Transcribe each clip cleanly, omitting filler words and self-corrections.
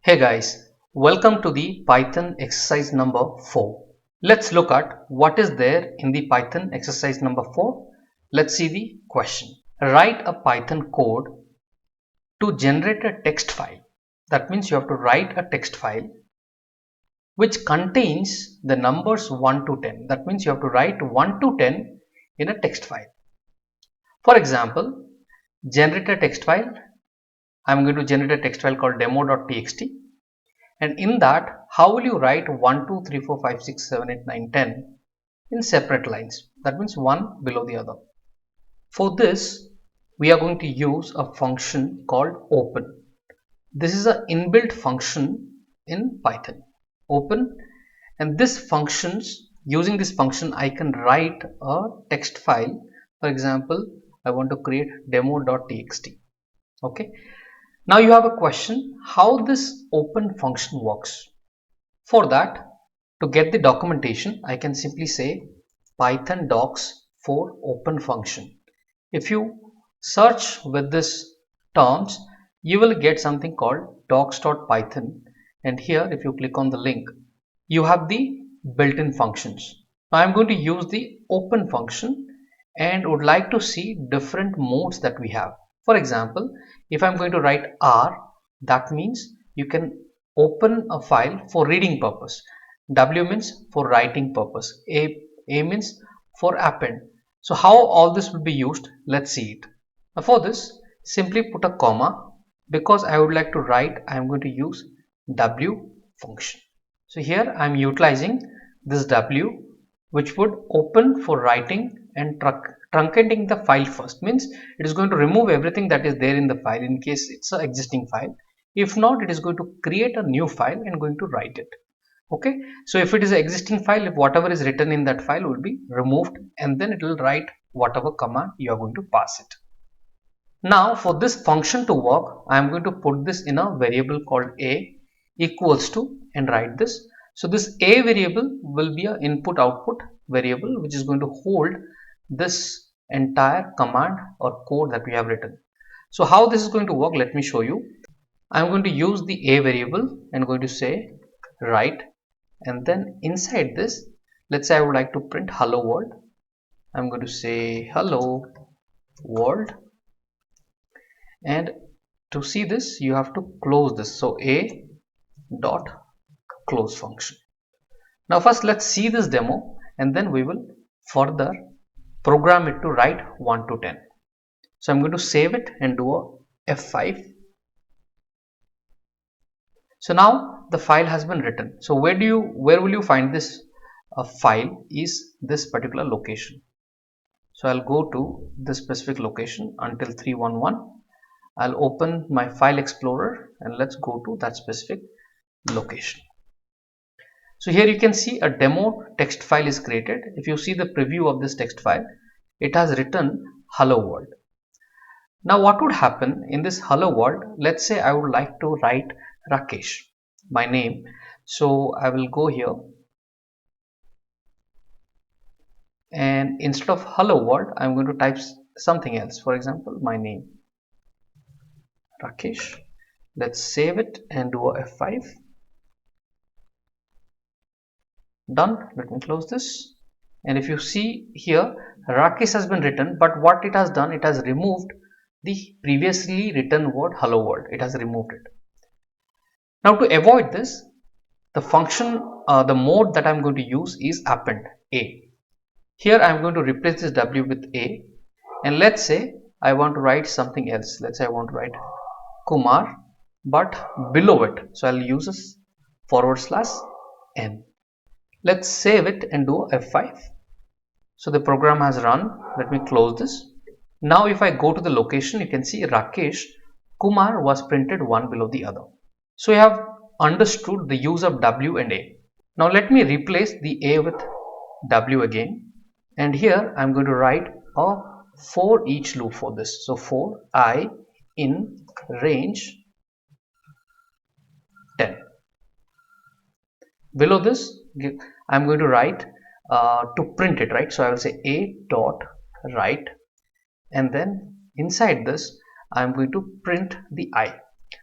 Hey guys, welcome to the Python exercise number 4. Let's look at what is there in the Python exercise number 4. Let's see the question. Write a Python code to generate a text file. That means you have to write a text file which contains the numbers 1 to 10. That means you have to write 1 to 10 in a text file. For example, generate a text file. I'm going to generate a text file called demo.txt. And in that, how will you write 1, 2, 3, 4, 5, 6, 7, 8, 9, 10 in separate lines? That means one below the other. For this, we are going to use a function called open. This is an inbuilt function in Python. Open, and using this function, I can write a text file. For example, I want to create demo.txt. Okay. Now you have a question how this open function works. For that, to get the documentation, I can simply say Python docs for open function. If you search with this terms, you will get something called docs.python, and here if you click on the link, you have the built-in functions. Now I'm going to use the open function and would like to see different modes that we have. For example, if I'm going to write R, that means you can open a file for reading purpose. W means for writing purpose. A means for append. So how all this will be used, let's see it. Now for this, simply put a comma. Because I would like to write, I am going to use W function. So here I am utilizing this W, which would open for writing and truncating the file first. Means it is going to remove everything that is there in the file in case it's an existing file. If not, it is going to create a new file and going to write it. Okay, so if it is an existing file, if whatever is written in that file will be removed, and then it will write whatever command you are going to pass it. Now for this function to work, I am going to put this in a variable called a equals to and write this. So this a variable will be an input output variable which is going to hold this entire command or code that we have written. So how this is going to work, let me show you. I am going to use the a variable and going to say write, and then inside this, let's say I would like to print hello world. I'm going to say hello world, and to see this you have to close this. So a dot close function. Now first let's see this demo, and then we will further program it to write 1 to 10. So I'm going to save it and do a F5. So now the file has been written. So where will you find this file is this particular location. So I'll go to this specific location until 311. I'll open my file explorer and let's go to that specific location. So here you can see a demo text file is created. If you see the preview of this text file, it has written hello world. Now what would happen in this hello world? Let's say I would like to write Rakesh, my name. So I will go here, and instead of hello world, I'm going to type something else. For example, my name, Rakesh. Let's save it and do a F5. Done. Let me close this. And if you see here, Rakesh has been written, but what it has done, it has removed the previously written word hello world. It has removed it. Now to avoid this, the function, the mode that I'm going to use is append a. Here I'm going to replace this W with a, and let's say I want to write something else. Let's say I want to write Kumar, but below it. So I'll use this /n. Let's save it and do F5. So the program has run. Let me close this. Now if I go to the location, you can see Rakesh, Kumar was printed one below the other. So you have understood the use of W and A. Now let me replace the A with W again. And here I'm going to write a for each loop for this. So for I in range 10. Below this, I'm going to write to print it, right? So I will say a dot write, and then inside this I'm going to print the I.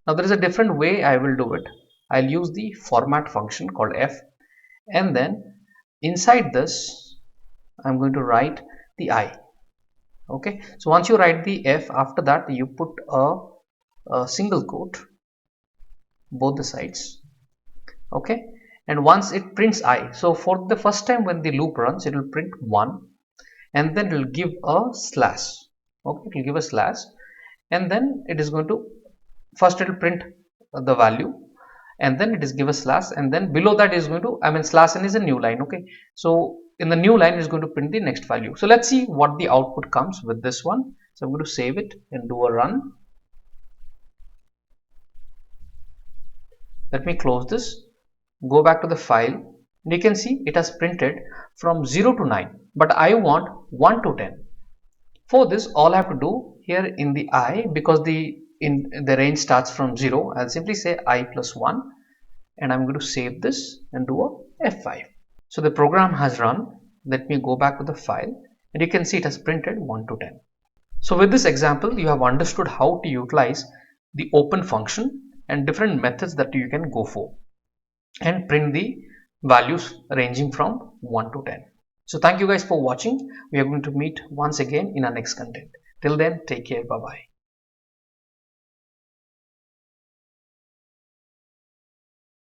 Now there is a different way I will do it. I'll use the format function called f, and then inside this I'm going to write the I. Okay, so once you write the f, after that you put a single quote both the sides. Okay, and once it prints I, so for the first time when the loop runs, it will print 1, and then it will give a slash. Okay, it will give a slash, and then it is going to first it will print the value, and then it is give a slash, and then below that is going to, I mean, slash n is a new line. Okay, so in the new line is going to print the next value. So let's see what the output comes with this one. So I'm going to save it and do a run. Let me close this, go back to the file, and you can see it has printed from 0 to 9, but I want 1 to 10. For this, all I have to do here in the I, because the range starts from 0, I'll simply say I plus 1, and I'm going to save this and do a F5. So the program has run. Let me go back to the file, and you can see it has printed 1 to 10. So with this example, you have understood how to utilize the open function and different methods that you can go for and print the values ranging from 1 to 10. So thank you guys for watching. We are going to meet once again in our next content. Till then, take care. Bye bye.